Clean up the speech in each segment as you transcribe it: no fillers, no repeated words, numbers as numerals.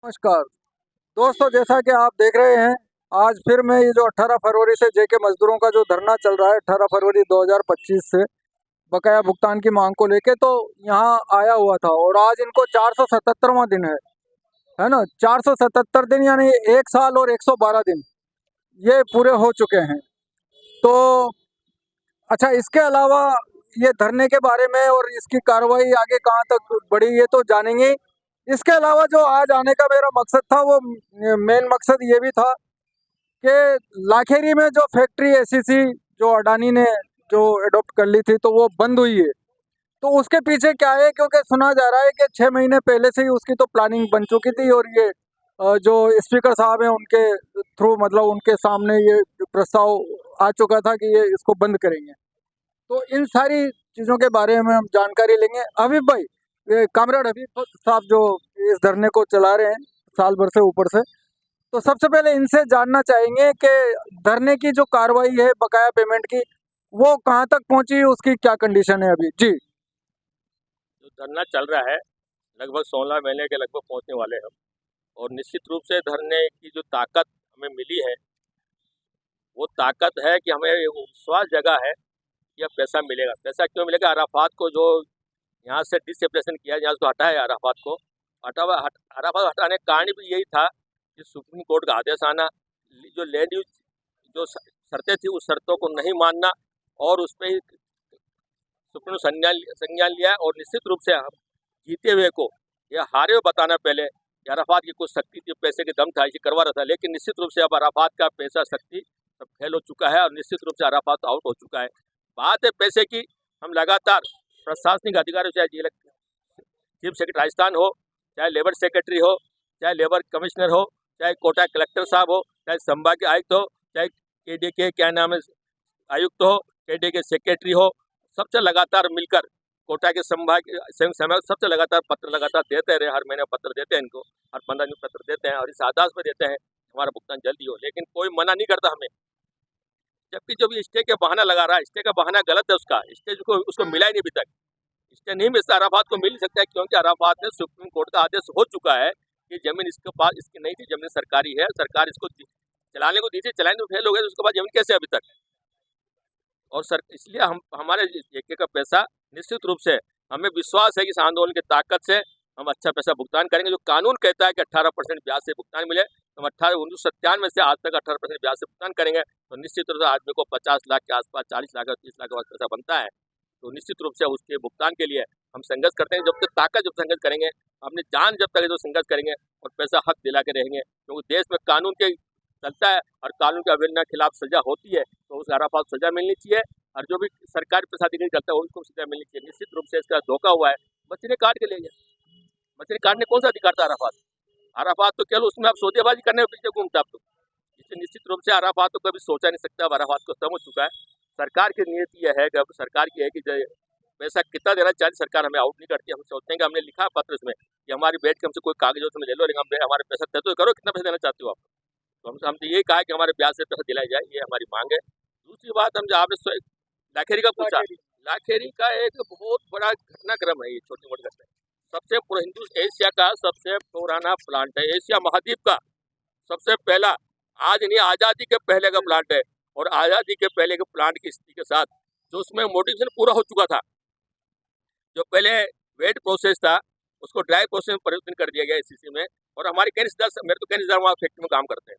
नमस्कार दोस्तों, जैसा कि आप देख रहे हैं, आज फिर मैं ये जो 18 फरवरी से जेके मजदूरों का जो धरना चल रहा है 18 फरवरी 2025 से बकाया भुगतान की मांग को लेके, तो यहाँ आया हुआ था। और आज इनको 477वां दिन है ना। 477 दिन यानी 1 साल और 112 दिन ये पूरे हो चुके हैं। तो अच्छा, इसके अलावा ये धरने के बारे में और इसकी कार्रवाई आगे कहाँ तक बढ़ी ये तो जानेंगे। इसके अलावा जो आज आने का मेरा मकसद था, वो मेन मकसद ये भी था कि लाखेरी में जो फैक्ट्री एसीसी जो अडानी ने जो एडॉप्ट कर ली थी, तो वो बंद हुई है। तो उसके पीछे क्या है, क्योंकि सुना जा रहा है कि 6 महीने पहले से ही उसकी तो प्लानिंग बन चुकी थी, और ये जो स्पीकर साहब हैं उनके थ्रू, मतलब उनके सामने ये प्रस्ताव आ चुका था कि ये इसको बंद करेंगे। तो इन सारी चीज़ों के बारे में हम जानकारी लेंगे। हबीब भाई, ये कामरेड हबीब साहब जो इस धरने को चला रहे हैं साल भर से ऊपर से, तो सबसे पहले इनसे जानना चाहेंगे कि धरने की जो कार्रवाई है बकाया पेमेंट की, वो कहाँ तक पहुंची, उसकी क्या कंडीशन है अभी जी। जो धरना चल रहा है लगभग 16 महीने के लगभग पहुंचने वाले हम। और निश्चित रूप से धरने की जो ताकत हमें मिली है वो ताकत है कि हमें विश्वास जगह है कि अब पैसा मिलेगा। पैसा क्यों मिलेगा? अराफात को जो यहाँ से डिसएप्रेशन किया, यहाँ से हटाया अराफात को, अराफात हटाने का कारण भी यही था कि सुप्रीम कोर्ट का आदेश आना, जो लैंड यूज जो शर्तें थी उस शर्तों को नहीं मानना, और उस पर ही सुप्रीम संज्ञान लिया। और निश्चित रूप से हम जीते हुए को या हारे हुए बताना पहले कि अराफात की कुछ शक्ति थी, पैसे के दम था, इसे करवा रहा था, लेकिन निश्चित रूप से अब अराफात का पैसा शक्ति सब फेल हो चुका है और निश्चित रूप से अराफात आउट हो चुका है। बात है पैसे की, हम लगातार प्रशासनिक अधिकारियों, चाहे चीफ सेक्रेटरी राजस्थान हो, चाहे लेबर सेक्रेटरी हो, चाहे लेबर कमिश्नर हो, चाहे कोटा कलेक्टर साहब हो, चाहे संभागीय आयुक्त हो, चाहे केडीके क्या नाम है आयुक्त हो, केडीके सेक्रेटरी हो, सबसे लगातार मिलकर कोटा के संभाग सबसे लगातार पत्र लगातार देते रहे। हर महीने पत्र देते हैं इनको, हर 15 दिन पत्र देते हैं और इस आदेश में देते हैं हमारा भुगतान जल्दी हो, लेकिन कोई मना नहीं करता हमें। जबकि जो भी स्टे के बहाना लगा रहा है, स्टे का बहाना गलत है, स्टे को उसको मिला ही नहीं अभी तक। स्टे नहीं मिलता, अराफात को मिल सकता है, क्योंकि अराफात में सुप्रीम कोर्ट का आदेश हो चुका है कि जमीन इसके पास इसकी नहीं थी, जमीन सरकारी है, सरकार इसको चलाने को दी थी, चलाने में फेल हो गए, उसके बाद जमीन कैसे अभी तक। और सर इसलिए हम हमारे जेके का पैसा निश्चित रूप से हमें विश्वास है कि इस आंदोलन की ताकत से हम अच्छा पैसा भुगतान करेंगे। जो कानून कहता है कि 18% ब्याज से भुगतान मिले, तो हम 1997 से आज तक 18% ब्याज से भुगतान करेंगे। तो निश्चित रूप से आदमी को 50 लाख के आसपास, 40 लाख और 30 लाख के पास पैसा बनता है, तो निश्चित रूप से उसके भुगतान के लिए हम संघर्ष करते हैं। जब तक ताकत, जब संघर्ष करेंगे, अपनी जान जब तक जो संघर्ष करेंगे और पैसा हक दिला के रहेंगे, क्योंकि देश में कानून के चलता है और कानून के अवहेलना के खिलाफ सजा होती है, तो उस अराफात को सजा मिलनी चाहिए। और जो भी सरकारी प्रशासनिक करता है उसको सजा मिलनी चाहिए। निश्चित रूप से इसका धोखा हुआ है, मशीनें काट के ले गए। मशीनें काटने कौन सा अधिकार था अराफात? अराफात तो केवल उसमें आप सौदेबाजी करने में पीछे घूमता आप तो। इससे निश्चित रूप से अराफात तो कभी सोचा नहीं सकता, अब अराफात को समझ चुका है। सरकार की नीति यह है कि अब सरकार की है कि पैसा कितना देना चाहिए, सरकार हमें आउट नहीं करती। हम सोचते हैं कि हमने लिखा पत्र इसमें कि हमारी बैठ के हमसे कोई कागज में ले लो, लेकिन हमारे पैसा तय तो करो, कितना पैसा देना चाहते हो आप। तो हमसे ये कहा कि हमारे ब्याज से पैसा दिलाया जाए, ये हमारी मांग है। दूसरी बात, हम जो आपने लाखेरी का पूछा, लाखेरी का एक बहुत बड़ा घटनाक्रम है, ये छोटी मोटी घटना। सबसे हिंदू एशिया का सबसे पुराना प्लांट है, एशिया महाद्वीप का सबसे पहला, आज नहीं आज़ादी के पहले का प्लांट है। और आज़ादी के पहले के प्लांट की स्थिति के साथ जो उसमें मॉडिफिकेशन पूरा हो चुका था, जो पहले वेट प्रोसेस था उसको ड्राई प्रोसेस में परिवर्तन कर दिया गया एसीसी में। और हमारे कई रिश्तेदार, मेरे तो कई रिश्तेदार वहाँ फैक्ट्री में काम करते हैं,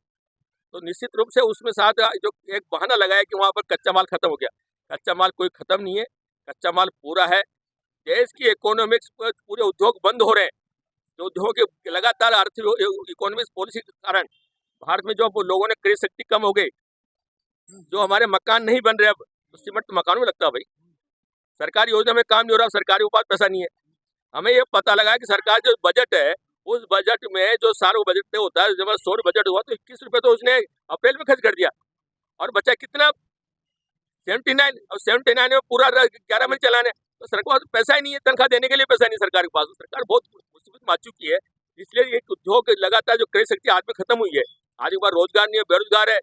तो निश्चित रूप से उसमें साथ जो एक बहाना लगाया कि वहाँ पर कच्चा माल खत्म हो गया। कच्चा माल कोई खत्म नहीं है, कच्चा माल पूरा है। देश की इकोनॉमिक्स पर पूरे उद्योग बंद हो रहे हैं, जो उद्योग लगातार आर्थिक इकोनॉमिक्स पॉलिसी के कारण भारत में जो लोगों ने क्रय शक्ति कम हो गई, जो हमारे मकान नहीं बन रहे, अब तो सीमेंट तो मकानों में लगता है भाई। सरकारी योजना में काम नहीं हो रहा, सरकारी के पास पैसा नहीं है। हमें ये पता लगा कि सरकार जो बजट है, उस बजट में जो सारा बजट तय होता है, जब 100 बजट हुआ तो 21 रुपये तो उसने अप्रैल में खर्च कर दिया, और बचा कितना 79, और 79 में पूरा 11 महीने चलाने। तो सरकार के पास पैसा ही नहीं है, तनख्वाह देने के लिए पैसा नहीं सरकार के पास। सरकार बहुत मुसीबत में आ चुकी है। इसलिए एक उद्योग लगातार जो क्रय शक्ति आज में खत्म हुई है, आज एक बार रोजगार नहीं है, बेरोजगार है,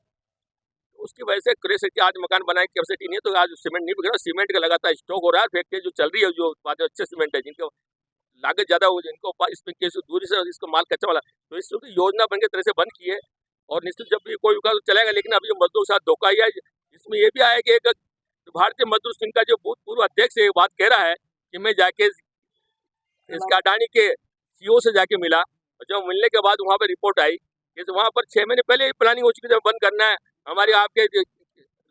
उसकी वजह से क्रय शक्ति, आज मकान बनाने की कैपेसिटी नहीं है, तो आज सीमेंट नहीं बिक रहा। सीमेंट का लगातार स्टॉक हो रहा है, फैक्ट्री जो चल रही है, जो अच्छे सीमेंट है, जिनके लागत ज़्यादा हो जाए, इनको इसमें कैसे दूरी से इसको माल कच्चा वाला, तो इस योजना बन के तरह से बंद की है। और निश्चित जब भी कोई विकास चलेगा, लेकिन अभी मजदूर के साथ धोखा ही है। इसमें ये भी आया कि एक भारतीय मजदूर संघ का जो भूतपूर्व अध्यक्ष है ये बात कह रहा है कि मैं जाके इसके अडानी के सीईओ से जाके मिला, और जब मिलने के बाद वहाँ पर रिपोर्ट आई कि वहाँ पर 6 महीने पहले ही प्लानिंग हो चुकी है, बंद करना है। हमारे आपके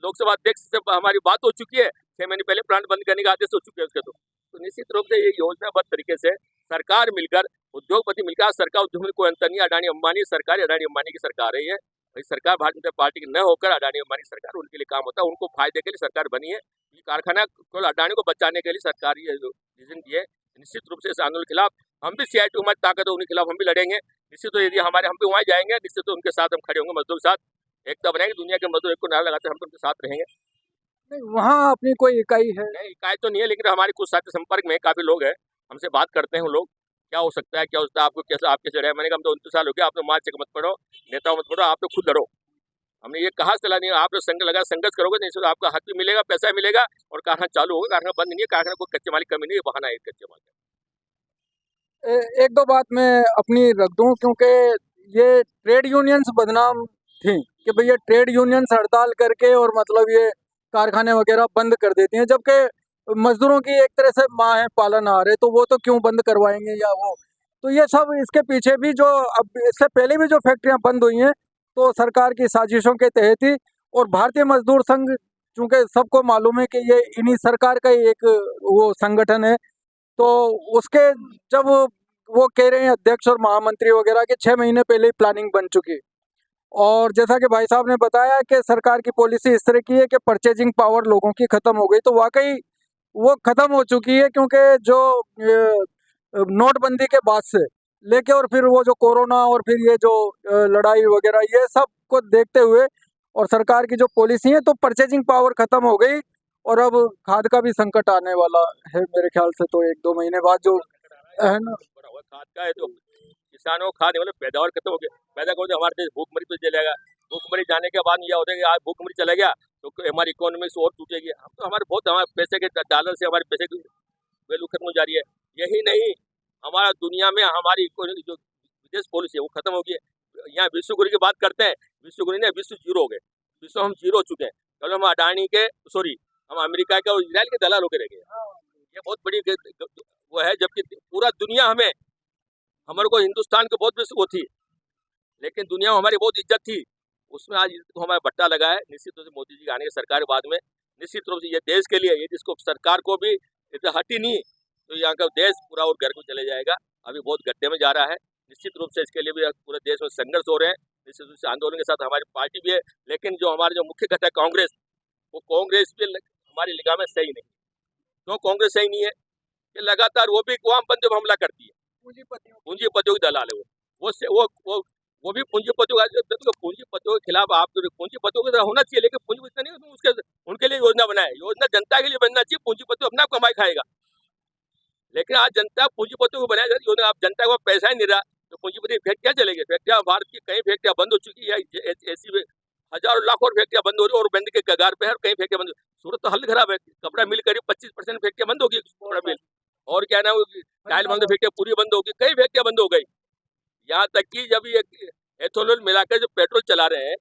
लोकसभा अध्यक्ष से हमारी बात हो चुकी है, 6 महीने पहले प्लांट बंद करने का आदेश हो चुके हैं उसके। तो निश्चित रूप से ये योजनाबद्ध तरीके से सरकार मिलकर, उद्योगपति मिलकर, सरकार उद्योग में कोई अंतर नहीं, अडानी अंबानी सरकार, अडानी अंबानी की सरकार है ये। भाई सरकार भारतीय जनता पार्टी की न होकर अडानी अंबानी सरकार, उनके लिए काम होता है, उनको फायदे के लिए सरकार बनी है। ये कारखाना केवल अडानी को बचाने के लिए सरकार ये डिसीजन दिए। निश्चित रूप से इस आंदोलन के खिलाफ हम भी CITU हमारी ताकत है, उनके खिलाफ हम भी लड़ेंगे। निश्चित तो यदि हमारे हम भी वहाँ जाएंगे, निश्चित तो उनके साथ हम खड़े होंगे, मजदूर के साथ एकता बनाएंगे। दुनिया के मजदूर एक को नारा लगाते हम तो उनके साथ रहेंगे। वहाँ अपनी कोई इकाई है? नहीं, इकाई तो नहीं है, लेकिन हमारे कुछ साथी संपर्क में काफी लोग हैं, हमसे बात करते हैं वो लोग, क्या हो सकता है, क्या होता है, आपको कैसे, आप कैसे रहे। मैंने कहा हम तो 29 साल हो गया, आप तो मार्च मत पढ़ो, नेता मत पढ़ो, आप तो खुद लड़ो। हमने ये कहा चला नहीं, आप तो संघर्ष करोगे, नहीं तो आपका हक भी मिलेगा, पैसा मिलेगा, और कारखाना चालू होगा। कारखाना बंद नहीं है, कारखाना को कच्चे माल की कमी नहीं है, बहाना है कच्चे माल का। एक दो बात मैं अपनी रख दूं, क्योंकि ये ट्रेड यूनियंस बदनाम थी कि भैया ट्रेड यूनियंस हड़ताल करके और मतलब ये कारखाने वगैरह बंद कर देती हैं, जबकि मजदूरों की एक तरह से माँ है पालनहार है, तो वो तो क्यों बंद करवाएंगे या वो। तो ये सब इसके पीछे भी जो अब इससे पहले भी जो फैक्ट्रियां बंद हुई हैं तो सरकार की साजिशों के तहत ही। और भारतीय मजदूर संघ, चूंकि सबको मालूम है कि ये इन्हीं सरकार का ही एक वो संगठन है, तो उसके जब वो कह रहे हैं अध्यक्ष और महामंत्री वगैरह के 6 महीने पहले ही प्लानिंग बन चुकी। और जैसा कि भाई साहब ने बताया कि सरकार की पॉलिसी इस तरह की है कि परचेजिंग पावर लोगों की खत्म हो गई, तो वाकई वो खत्म हो चुकी है, क्योंकि जो नोटबंदी के बाद से लेके और फिर वो जो कोरोना और फिर ये जो लड़ाई वगैरह ये सब को देखते हुए और सरकार की जो पॉलिसी है, तो परचेजिंग पावर खत्म हो गई। और अब खाद का भी संकट आने वाला है मेरे ख्याल से, तो 1-2 महीने बाद जो है ना। खाद का है तो किसानों को खाद मतलब पैदावार खत्म हो गया, पैदा करोगे हमारे देश भूखमरी पे चलेगा। भूखमरी जाने के बाद यह होता है कि आज भूखमरी चला गया तो हमारी इकोनॉमी से और टूटेगी। हम तो हमारे पैसे के डॉलर से हमारे पैसे की वैल्यू खत्म हो जा रही है। यही नहीं, हमारा दुनिया में हमारी इकोनॉमी जो विदेश पॉलिसी है वो खत्म हो गई है। यहाँ विश्व गुरु की बात करते हैं, विश्व गुरु ने विश्व जीरो हो गए, विश्व हम जीरो हो चुके हैं। कल हम अडानी के हम अमेरिका के और इजराइल के दलाल होकर रह गए। ये बहुत बड़ी वो है, जबकि पूरा दुनिया हमारे को हिंदुस्तान को बहुत वो थी, लेकिन दुनिया में हमारी बहुत इज्जत थी, उसमें आज तो हमारा बट्टा लगा है। निश्चित रूप से मोदी जी आने की सरकार बाद में निश्चित रूप से ये देश के लिए, ये जिसको सरकार को भी हटी नहीं, तो यहाँ का देश पूरा और घर को चले जाएगा। अभी बहुत गड्ढे में जा रहा है। निश्चित रूप से इसके लिए भी पूरे देश में संघर्ष हो रहे हैं। निश्चित रूप से आंदोलन के साथ हमारी पार्टी भी है, लेकिन जो हमारे जो मुख्य घटक कांग्रेस, वो कांग्रेस भी हमारी निगाह में सही नहीं। क्यों कांग्रेस सही नहीं है कि लगातार वो भी वाम बंदे पर हमला करती है, पूंजीपतियों की दलाल है वो भी पूंजीपतियों के खिलाफ। आप पूंजीपतियों की तरह होना चाहिए, लेकिन पूंजीपति नहीं, उसके उनके लिए योजना बनाए। योजना जनता के लिए बनना चाहिए, पूंजीपति अपना कमाई खाएगा। लेकिन आज जनता पूंजीपतियों को बनाया योजना, आप जनता को पैसा ही नहीं रहा तो पूंजीपति फैक्ट्रियाँ चलेगी। फैक्ट्रियाँ भारत की कई फैक्ट्रियाँ बंद हो चुकी है, ऐसी हजारों लाखों फैक्ट्रियाँ बंद हो रही है और बंद के कगार पे है। कई फैक्ट्रियाँ बंद, सूरत तो हालत खराब है। कपड़ा मिल करीब 25% फैक्ट्रियाँ बंद होगी, कपड़ा मिल और क्या ना टाइल बंद फैक्ट्रियाँ पूरी बंद होगी, कई फैक्ट्रियाँ बंद हो गई। यहाँ तक कि जब ये एथोनॉल मिलाकर जो पेट्रोल चला रहे हैं,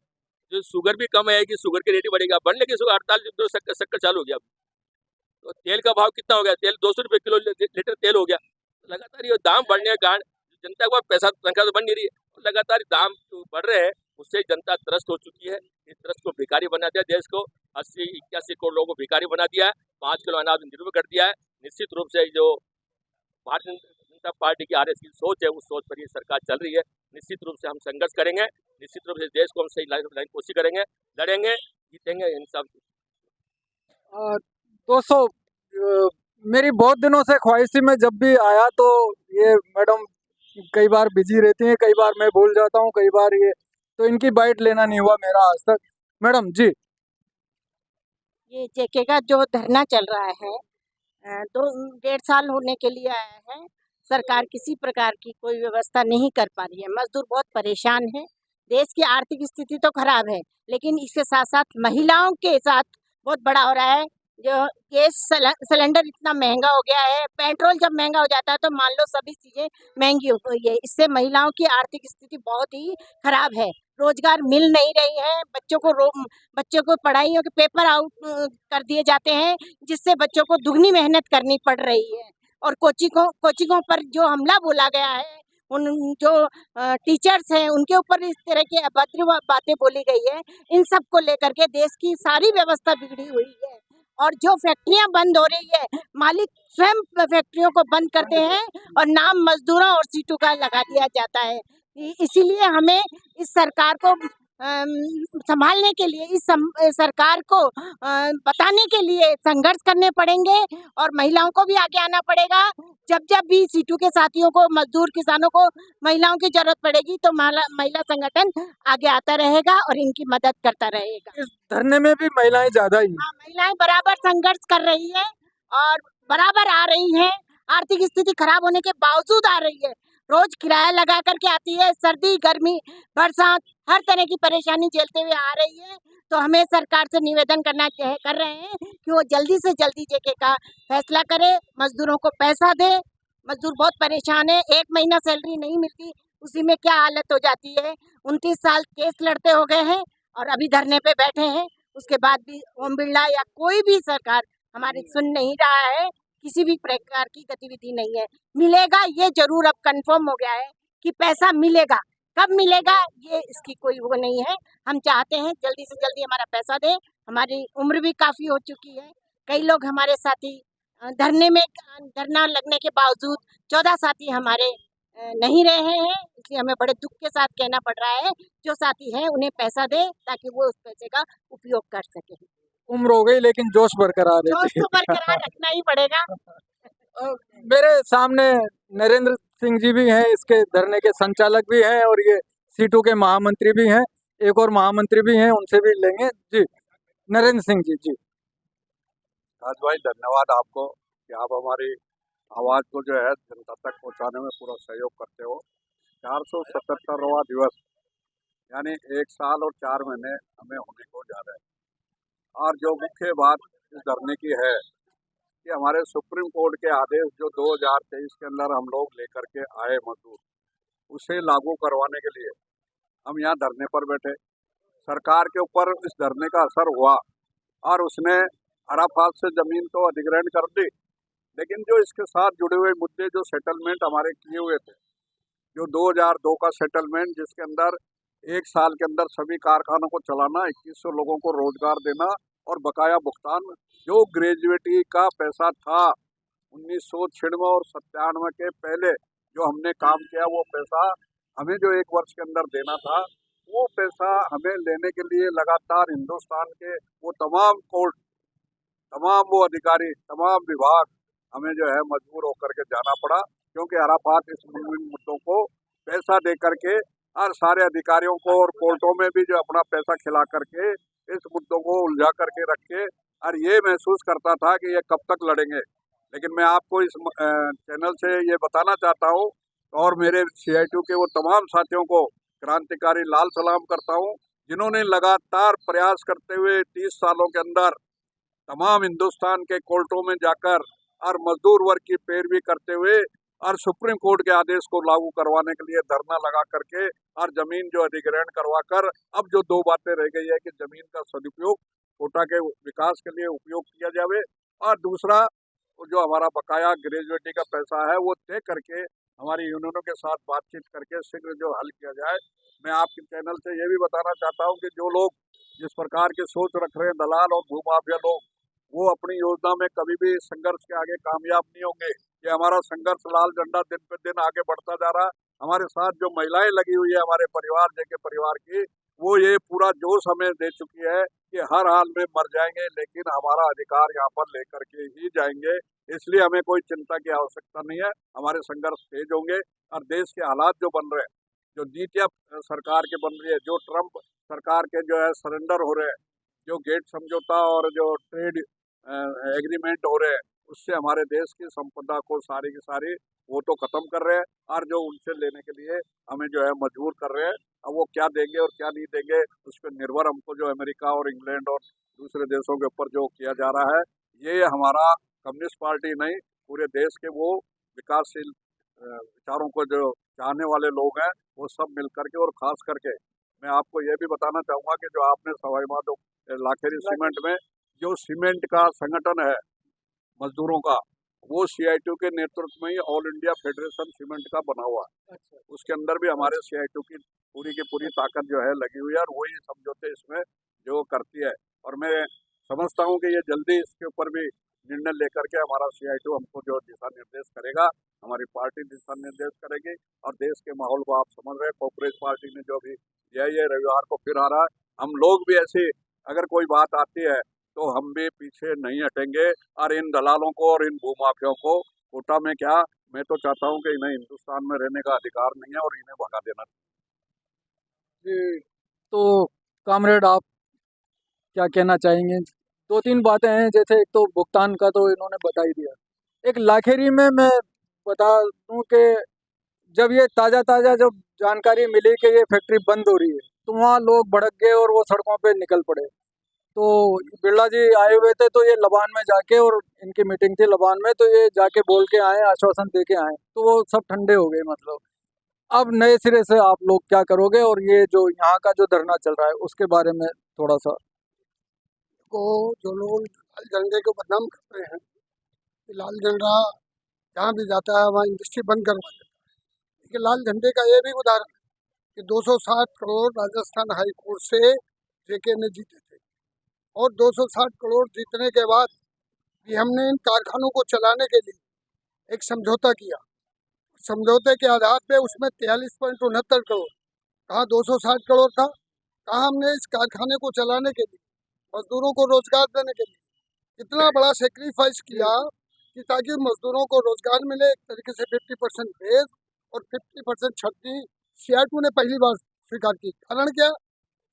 जो शुगर भी कम है कि शुगर की रेट बढ़ेगा, बढ़ने की 48 शक्कर चालू हो गया। तो तेल का भाव कितना हो गया, तेल 200 रुपये किलो लीटर तेल हो गया। लगातार ये दाम बढ़ने के कारण जनता को पैसा संख्या तो बन नहीं रही है, लगातार दाम बढ़ रहे हैं, उससे जनता त्रस्त हो चुकी है। इस त्रस्त को भिखारी बना दिया, देश को 80-81 करोड़ लोगों को भिखारी बना दिया है, 5 किलो अनाज निर्भर कर दिया है। निश्चित रूप से जो भारतीय जनता पार्टी की RS की सोच है, उस सोच पर ये सरकार चल रही है। निश्चित रूप से हम संघर्ष करेंगे, निश्चित रूप से देश को हम सही लाइन कोशिश करेंगे, लड़ेंगे, जीतेंगे इन सब। दोस्तों, मेरी बहुत दिनों से ख्वाहिश थी, मैं जब भी आया तो ये मैडम कई बार बिजी रहती हैं, कई बार मैं भूल जाता हूँ, कई बार ये, तो इनकी बाइट लेना नहीं हुआ मेरा आज तक। मैडम जी, ये जेके का जो धरना चल रहा है 2-1.5 साल होने के लिए आया है। सरकार किसी प्रकार की कोई व्यवस्था नहीं कर पा रही है, मजदूर बहुत परेशान है। देश की आर्थिक स्थिति तो खराब है, लेकिन इसके साथ साथ महिलाओं के साथ बहुत बड़ा हो रहा है। जो गैस सिलेंडर इतना महंगा हो गया है, पेट्रोल जब महंगा हो जाता है तो मान लो सभी चीजें महंगी हो गई है। इससे महिलाओं की आर्थिक स्थिति बहुत ही खराब है। रोजगार मिल नहीं रही है, बच्चों को पढ़ाइयों के पेपर आउट कर दिए जाते हैं, जिससे बच्चों को दुगनी मेहनत करनी पड़ रही है। और कोचिंगों पर जो हमला बोला गया है, उन जो टीचर्स हैं उनके ऊपर इस तरह की अभद्र बातें बोली गई है, इन सब को लेकर के देश की सारी व्यवस्था बिगड़ी हुई है। और जो फैक्ट्रियां बंद हो रही है, मालिक स्वयं फैक्ट्रियों को बंद करते हैं और नाम मजदूरों और सीटों का लगा दिया जाता है। इसीलिए हमें इस सरकार को संभालने के लिए, सरकार को बताने के लिए संघर्ष करने पड़ेंगे और महिलाओं को भी आगे आना पड़ेगा। जब जब भी सीटू के साथियों को, मजदूर किसानों को महिलाओं की जरूरत पड़ेगी तो महिला संगठन आगे आता रहेगा और इनकी मदद करता रहेगा। इस धरने में भी महिलाएं ज्यादा ही हैं। हाँ, महिलाएं बराबर संघर्ष कर रही है और बराबर आ रही हैं। आर्थिक स्थिति खराब होने के बावजूद आ रही है। रोज किराया लगा करके आती है, सर्दी गर्मी बरसात हर तरह की परेशानी झेलते हुए आ रही है। तो हमें सरकार से निवेदन कर रहे हैं कि वो जल्दी से जल्दी जेके का फैसला करे, मजदूरों को पैसा दे। मजदूर बहुत परेशान है, 1 महीना सैलरी नहीं मिलती, उसी में क्या हालत हो जाती है। 29 साल केस लड़ते हो गए हैं और अभी धरने पे बैठे हैं। उसके बाद भी ओम बिरला या कोई भी सरकार हमारी सुन नहीं रहा है, किसी भी प्रकार की गतिविधि नहीं है। मिलेगा ये जरूर, अब कंफर्म हो गया है कि पैसा मिलेगा। कब मिलेगा ये इसकी कोई वो नहीं है। हम चाहते हैं जल्दी से जल्दी हमारा पैसा दे। हमारी उम्र भी काफी हो चुकी है। कई लोग हमारे साथी धरना लगने के बावजूद 14 साथी हमारे नहीं रहे हैं, इसलिए हमें बड़े दुख के साथ कहना पड़ रहा है, जो साथी हैं उन्हें पैसा दे ताकि वो उस पैसे का उपयोग कर सके। उम्र हो गई लेकिन जोश बरकरार है। जोश तो बरकरार रखना ही पड़ेगा। मेरे सामने नरेंद्र सिंह जी भी हैं, इसके धरने के संचालक भी हैं और ये सीटू के महामंत्री भी हैं। एक और महामंत्री भी हैं, उनसे भी लेंगे। जी नरेंद्र सिंह जी। जी राज भाई, धन्यवाद आपको कि आप हमारी आवाज़ को जो है जनता तक पहुंचाने में पूरा सहयोग करते हो। 477वां दिवस यानी 1 साल और 4 महीने हमें होने को जा रहे हैं। और जो मुख्य बात इस धरने की है कि हमारे सुप्रीम कोर्ट के आदेश जो 2023 के अंदर हम लोग लेकर के आए मजदूर, उसे लागू करवाने के लिए हम यहाँ धरने पर बैठे। सरकार के ऊपर इस धरने का असर हुआ और उसने अराफात से ज़मीन तो अधिग्रहण कर दी, लेकिन जो इसके साथ जुड़े हुए मुद्दे, जो सेटलमेंट हमारे किए हुए थे, जो 2002 का सेटलमेंट जिसके अंदर 1 साल के अंदर सभी कारखानों को चलाना, 2100 लोगों को रोजगार देना और बकाया भुगतान, जो ग्रेजुएटी का पैसा था 1996 और 97 के पहले जो हमने काम किया, वो पैसा हमें जो 1 वर्ष के अंदर देना था, वो पैसा हमें लेने के लिए लगातार हिंदुस्तान के वो तमाम कोर्ट, तमाम वो अधिकारी, तमाम विभाग हमें जो है मजबूर होकर के जाना पड़ा, क्योंकि अराफात इस मुद्दों को पैसा दे करके और सारे अधिकारियों को और कोर्टों में भी जो अपना पैसा खिला करके इस मुद्दों को उलझा करके रखे और ये महसूस करता था कि ये कब तक लड़ेंगे। लेकिन मैं आपको इस चैनल से ये बताना चाहता हूँ और मेरे CITU के वो तमाम साथियों को क्रांतिकारी लाल सलाम करता हूँ, जिन्होंने लगातार प्रयास करते हुए 30 सालों के अंदर तमाम हिंदुस्तान के कोर्टों में जाकर और मजदूर वर्ग की पैरवी करते हुए और सुप्रीम कोर्ट के आदेश को लागू करवाने के लिए धरना लगा करके और जमीन जो अधिग्रहण करवा कर, अब जो 2 बातें रह गई है कि जमीन का सदुपयोग कोटा के विकास के लिए उपयोग किया जाए और दूसरा जो हमारा बकाया ग्रेजुएटी का पैसा है वो तय करके हमारी यूनियनों के साथ बातचीत करके शीघ्र जो हल किया जाए। मैं आपके चैनल से ये भी बताना चाहता हूँ कि जो लोग जिस प्रकार की सोच रख रहे हैं, दलाल और भूमाफिया लोग, वो अपनी योजना में कभी भी संघर्ष के आगे कामयाब नहीं होंगे। ये हमारा संघर्ष लाल झंडा दिन पे दिन आगे बढ़ता जा रहा है। हमारे साथ जो महिलाएं लगी हुई है हमारे परिवार जेके परिवार की, वो ये पूरा जोश हमें दे चुकी है कि हर हाल में मर जाएंगे लेकिन हमारा अधिकार यहाँ पर लेकर के ही जाएंगे। इसलिए हमें कोई चिंता की आवश्यकता नहीं है। हमारे संघर्ष तेज होंगे और देश के हालात जो बन रहे हैं, जो नीतियाँ सरकार के बन रही है, जो ट्रंप सरकार के जो है सरेंडर हो रहे हैं, जो गेट समझौता और जो ट्रेड एग्रीमेंट हो रहे हैं, उससे हमारे देश की संपदा को सारी की सारी वो तो खत्म कर रहे हैं और जो उनसे लेने के लिए हमें जो है मजबूर कर रहे हैं। अब वो क्या देंगे और क्या नहीं देंगे उस पर निर्भर हमको जो अमेरिका और इंग्लैंड और दूसरे देशों के ऊपर जो किया जा रहा है, ये हमारा कम्युनिस्ट पार्टी नहीं, पूरे देश के वो विकासशील विचारों को जो चाहने वाले लोग हैं वो सब मिल करके, और खास करके मैं आपको ये भी बताना चाहूँगा कि जो आपने सवाई माधोपुर लाखेरी सीमेंट में जो सीमेंट का संगठन है मजदूरों का, वो CITU के नेतृत्व में ही ऑल इंडिया फेडरेशन सीमेंट का बना हुआ है। उसके अंदर भी हमारे CITU की पूरी ताकत जो है लगी हुई है, और वही समझौते इसमें जो करती है। और मैं समझता हूँ कि ये जल्दी इसके ऊपर भी निर्णय लेकर के हमारा CITU हमको जो दिशा निर्देश करेगा, हमारी पार्टी दिशा निर्देश करेगी। और देश के माहौल को आप समझ रहे हैं, कांग्रेस पार्टी ने जो भी ये रविवार को फिर आ रहा है, हम लोग भी ऐसी अगर कोई बात आती है तो हम भी पीछे नहीं हटेंगे। और इन दलालों को और इन भूमाफियाओं को कोटा में क्या, मैं तो चाहता हूं कि इन्हें हिंदुस्तान में रहने का अधिकार नहीं है और इन्हें भगा देना चाहिए। तो कामरेड, आप क्या कहना चाहेंगे? दो तीन बातें हैं, जैसे एक तो भुगतान का तो इन्होंने बता ही दिया। एक लाखेरी में मैं बता दूं कि जब ये ताज़ा जब जानकारी मिली कि ये फैक्ट्री बंद हो रही है, तो वहाँ लोग भड़क गए और वो सड़कों पे निकल पड़े। तो बिरला जी आए हुए थे, तो ये लबान में जाके, और इनकी मीटिंग थी लबान में, तो ये जाके बोल के आए, आश्वासन दे के आए, तो वो सब ठंडे हो गए। मतलब अब नए सिरे से आप लोग क्या करोगे, और ये जो यहाँ का जो धरना चल रहा है उसके बारे में थोड़ा सा। को जो लोग लाल झंडे को बदनाम करते हैं कि लाल झंडा जहाँ भी जाता है वहाँ इंडस्ट्री बंद करवा देता है, लेकिन लाल झंडे का ये भी उदाहरण है कि 260 करोड़ राजस्थान हाई कोर्ट से जेके ने जीते थे, और 260 करोड़ जीतने के बाद भी हमने इन कारखानों को चलाने के लिए एक समझौता किया। समझौते के आधार पे उसमें 43.69 करोड़, कहाँ 260 करोड़ था, कहाँ हमने इस कारखाने को चलाने के लिए, मजदूरों को रोजगार देने के लिए इतना बड़ा सेक्रीफाइस किया कि ताकि मजदूरों को रोजगार मिले। एक तरीके से 50% बेस और 50% छटनी CITU ने पहली बार स्वीकार की। कारण क्या,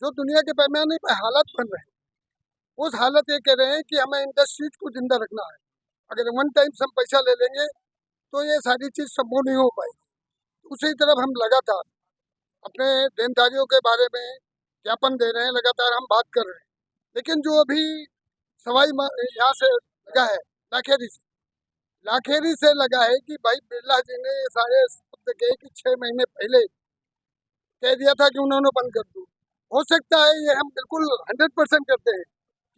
जो दुनिया के पैमाने पर हालात बन रहे हैं, उस हालत ये कह रहे हैं कि हमें इंडस्ट्रीज को जिंदा रखना है। अगर वन टाइम हम पैसा ले लेंगे तो ये सारी चीज संभव नहीं हो पाएगी। दूसरी तरफ हम लगातार अपने देनदारियों के बारे में ज्ञापन दे रहे हैं, लगातार हम बात कर रहे हैं, लेकिन जो अभी यहाँ से लगा है लाखेरी से लगा है कि भाई बिरला जी ने ये सारे शब्द कहे कि 6 महीने पहले कह दिया था कि उन्होंने बंद कर दो। हो सकता है ये हम बिल्कुल 100% करते हैं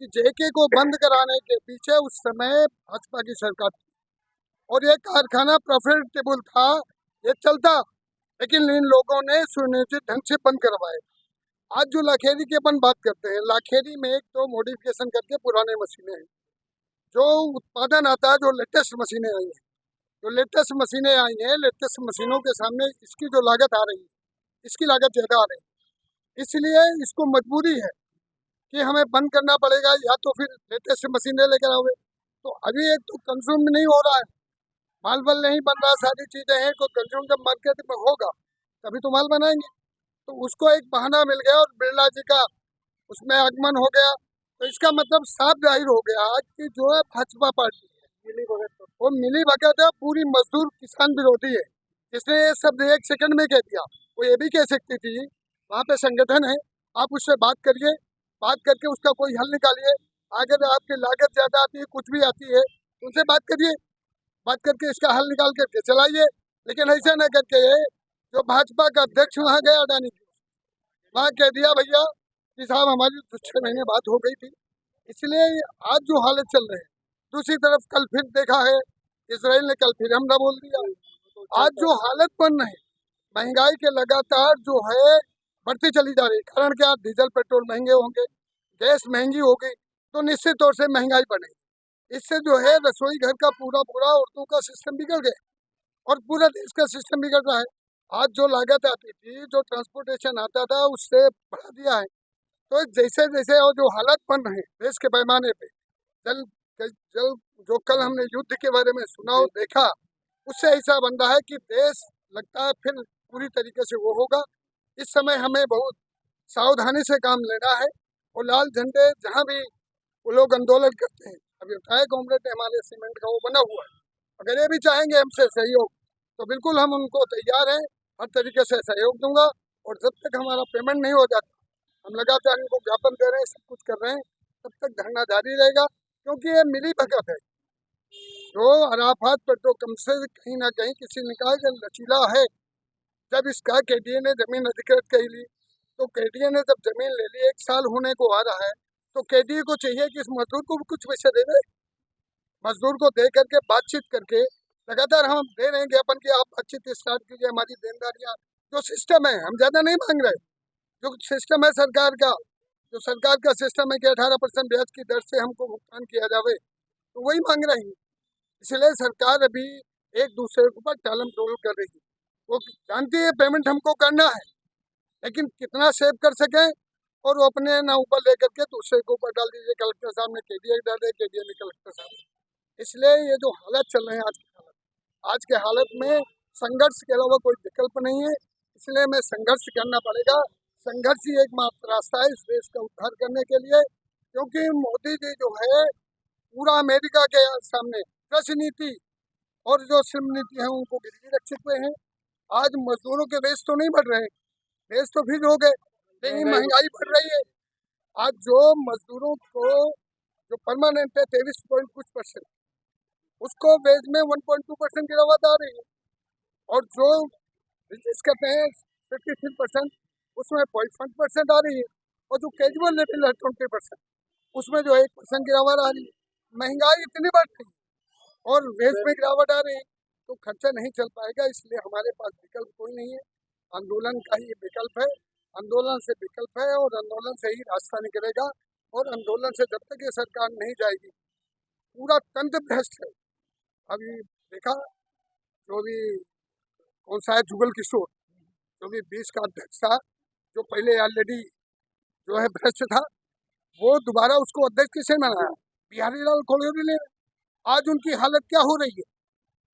कि जेके को बंद कराने के पीछे उस समय भाजपा की सरकार थी, और ये कारखाना प्रॉफिटेबल था, ये चलता, लेकिन इन लोगों ने सुनियोजित ढंग से बंद करवाए। आज जो लाखेरी की अपन बात करते हैं, लाखेरी में एक तो मॉडिफिकेशन करके पुराने मशीनें हैं, जो उत्पादन आता है, जो लेटेस्ट मशीनें आई हैं, लेटेस्ट मशीनों के सामने इसकी जो लागत आ रही है, इसकी लागत ज़्यादा आ रही है, इसलिए इसको मजबूरी है कि हमें बंद करना पड़ेगा, या तो फिर लेटेस्ट मशीनें लेकर आओगे। तो अभी एक तो कंज्यूम नहीं हो रहा है, माल बल नहीं बन रहा, सारी चीज़ें हैं, कोई कंज्यूम जब मार्केट में होगा तभी तो माल बनाएंगे। तो उसको एक बहाना मिल गया और बिरला जी का उसमें आगमन हो गया, तो इसका मतलब साफ जाहिर हो गया कि जो है भाजपा पार्टी वो मिली भगत है, पूरी मजदूर किसान विरोधी है। जिसने ये शब्द एक सेकंड में कह दिया, वो ये भी कह सकती थी वहाँ पे संगठन है, आप उससे बात करिए, बात करके उसका कोई हल निकालिए। अगर आपकी लागत ज़्यादा आती है, कुछ भी आती है, उनसे बात करिए, बात करके इसका हल निकाल करके चलाइए। लेकिन ऐसा न करके जो भाजपा का अध्यक्ष वहाँ गया अडानी, वहाँ कह दिया भैया कि साहब हमारी 6 महीने बात हो गई थी। इसलिए आज जो हालत चल रहे हैं, दूसरी तरफ कल फिर देखा है इसराइल ने कल फिर हमला बोल दिया। आज जो हालत बन रही, महंगाई के लगातार जो है बढ़ती चली जा रही। कारण क्या, डीजल पेट्रोल महंगे होंगे, गैस महंगी होगी, तो निश्चित तौर से महंगाई बढ़ेगी। इससे जो है रसोई घर का पूरा औरतों का सिस्टम बिगड़ गया और पूरा देश का सिस्टम बिगड़ रहा है। आज जो लागत आती थी, जो ट्रांसपोर्टेशन आता था, उससे बढ़ा दिया है। तो जैसे जैसे और जो हालात बन रहे हैं देश के पैमाने पे, जल जल जो कल हमने युद्ध के बारे में सुना और देखा, उससे ऐसा बन रहा है कि देश लगता है फिर पूरी तरीके से वो होगा। इस समय हमें बहुत सावधानी से काम लेना है, और लाल झंडे जहाँ भी वो लोग आंदोलन करते हैं, अभी बताया कांग्रेस हिमालय सीमेंट का वो बना हुआ है, अगर ये भी चाहेंगे हमसे सहयोग तो बिल्कुल हम उनको तैयार हैं, हर तरीके से सहयोग दूंगा। और जब तक हमारा पेमेंट नहीं हो जाता, हम लगातार इनको ज्ञापन दे रहे हैं, सब कुछ कर रहे हैं, तब तक धरना जारी रहेगा। क्योंकि ये मिली भगत है। जो अराफात पेट्रोकम से कहीं ना कहीं किसी ने कहा कि लचीला है। जब इसका केडीए ने जमीन अधिकृत कर ली, तो केडीए ने जब जमीन ले ली, 1 साल होने को आ रहा है, तो केडीए को चाहिए कि इस मजदूर को भी कुछ पैसे दे दे। मजदूर को दे करके बातचीत करके लगातार हम दे रहे हैं ज्ञापन कि आप बातचीत स्टार्ट कीजिए, हमारी देनदारियां जो सिस्टम है, हम ज्यादा नहीं मांग रहे। जो सिस्टम है सरकार का, जो सरकार का सिस्टम है कि 18% ब्याज की दर से हमको भुगतान किया जावे, तो वही मांग रहे हैं। इसलिए सरकार अभी एक दूसरे के ऊपर टालम टोल कर रही है। वो जानती है पेमेंट हमको करना है, लेकिन कितना सेव कर सके और वो अपने ना ऊपर लेकर के दूसरे के ऊपर डाल दीजिए। कलेक्टर साहब ने केडीए डाल दिया, केडीए ने कलेक्टर साहब। इसलिए ये जो हालत चल रहे हैं आज के हालत में संघर्ष के अलावा कोई विकल्प नहीं है। इसलिए हमें संघर्ष करना पड़ेगा। संघर्ष ही एकमात्र रास्ता है इस देश का उद्धार करने के लिए, क्योंकि मोदी जी जो है पूरा अमेरिका के सामने कृषि नीति और जो श्रम नीति है उनको गिरवी रख चुके हैं। आज मजदूरों के वेज तो नहीं बढ़ रहे, वेज तो फिर हो गए, लेकिन महंगाई बढ़ रही है। आज जो मजदूरों को जो परमानेंट है 23.कुछ%, उसको वेज में 1.2% गिरावट आ रही है, और जो बिजनेस करते हैं 53%, उसमें 0.5% आ रही है, और जो कैजुअल लेवल है 20%, उसमें जो 1% गिरावट आ रही है। महंगाई इतनी बढ़ रही है और वेज में गिरावट आ रही है, तो खर्चा नहीं चल पाएगा। इसलिए हमारे पास विकल्प कोई नहीं है, आंदोलन का ही विकल्प है। आंदोलन से विकल्प है और आंदोलन से ही रास्ता निकलेगा। और आंदोलन से जब तक ये सरकार नहीं जाएगी, पूरा तंत्र भ्रष्ट है। अभी देखा जो भी कौन सा है जुगल किशोर, जो भी 20 का अध्यक्ष था, जो पहले ऑलरेडी जो है भ्रष्ट था, वो दोबारा उसको अध्यक्ष किसे बनाया? बिहारी लाल कोड़ोरी ने। आज उनकी हालत क्या हो रही है?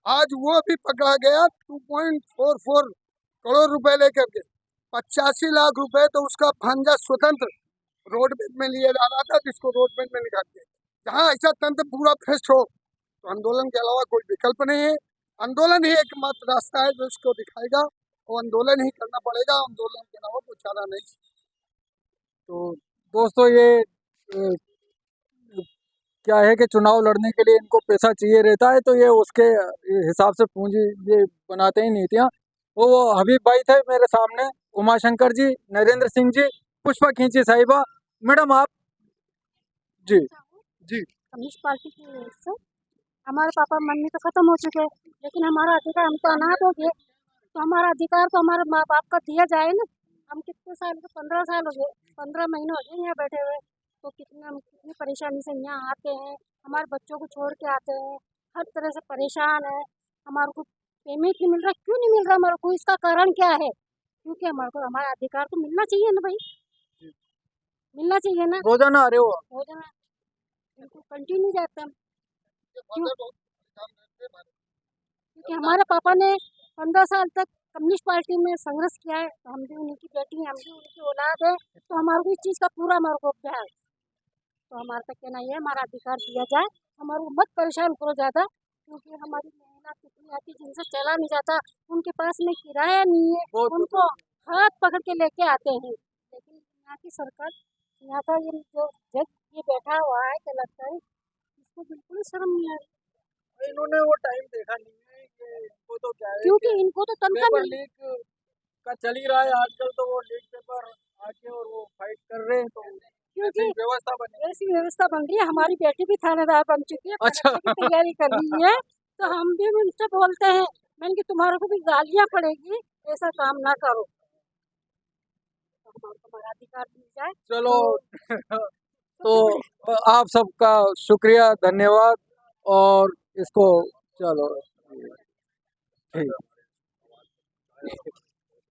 आज वो भी पकड़ा गया 2.44 करोड़ रुपए लेकर के, 85 लाख रुपए तो उसका भांजा स्वतंत्र रोडमेज में लिए जा रहा था, जिसको रोडमेज में निकाल दिया। जहाँ ऐसा तंत्र पूरा भ्रष्ट हो, तो आंदोलन के अलावा कोई विकल्प नहीं है। आंदोलन ही एकमात्र रास्ता है जो इसको दिखाएगा, और आंदोलन ही करना पड़ेगा। आंदोलन के अलावा कोई चारा नहीं। तो दोस्तों ये क्या है कि चुनाव लड़ने के लिए इनको पैसा चाहिए रहता है, तो ये उसके हिसाब से पूंजी ये बनाते हैं नीतियाँ। वो हबीब भाई थे मेरे सामने, उमाशंकर जी, नरेंद्र सिंह जी, पुष्पा खींची साहिबा। मैडम आप जी जी कम्युनिस्ट पार्टी की ओर से हमारे पापा मम्मी तो खत्म हो चुके हैं, लेकिन हमारा अधिकार, हम तो अनाथ हो गए, तो हमारा अधिकार तो हमारे माँ बाप का दिया जाए ना। हम कितने साल के 15 साल हो गए, 15 महीने हो गए यहाँ बैठे हुए, तो हम कितनी परेशानी से यहाँ आते हैं, हमारे बच्चों को छोड़ के आते हैं, हर तरह से परेशान है। हमारे को पेमेंट नहीं मिल रहा, क्यों नहीं मिल रहा हमारे को? इसका कारण क्या है? क्योंकि हमारे को हमारा अधिकार तो मिलना चाहिए ना भाई, मिलना चाहिए ना। रोजाना आ रहे हो? रोजाना बिल्कुल कंटिन्यू जाते हैं हम, क्योंकि हमारे पापा ने 15 साल तक कम्युनिस्ट पार्टी में संघर्ष किया है, तो हम भी उन्हीं की बेटी हैं, हम भी उनकी औलाद है, तो हमारे को इस चीज़ का पूरा हमारे को प्यार। तो हमारा तक कहना ये है, हमारा अधिकार दिया जाए, हमारे को मत परेशान करो ज़्यादा, क्योंकि हमारी महिला कितनी आती जिनसे चला नहीं जाता, उनके पास में किराया नहीं है, उनको हाथ पकड़ के लेके आते हैं। लेकिन यहाँ की सरकार, यहाँ का ये जो जज ये बैठा हुआ है कलेक्टर, इसको बिल्कुल ही शर्म नहीं आ रही। इन्होंने वो टाइम देखा नहीं है कि इनको तो क्या है क्योंकि इनको तो तनख्वाह पेपर मिल, लीक का चल ही रहा है आजकल, तो वो लीक पेपर आके और वो फाइट कर रहे हैं, तो क्योंकि व्यवस्था बनी। ऐसी व्यवस्था बन रही है। हमारी बेटी भी थानेदार बन चुकी है, अच्छा। परीक्षा की तैयारी कर रही है, तो हम भी उनसे बोलते हैं, मैंने कि तुम्हारे को भी गालियाँ पड़ेगी, ऐसा काम ना करो, तो हमारा अधिकार मिल जाए। चलो तो आप सबका शुक्रिया, धन्यवाद, और इसको चलो ठीक।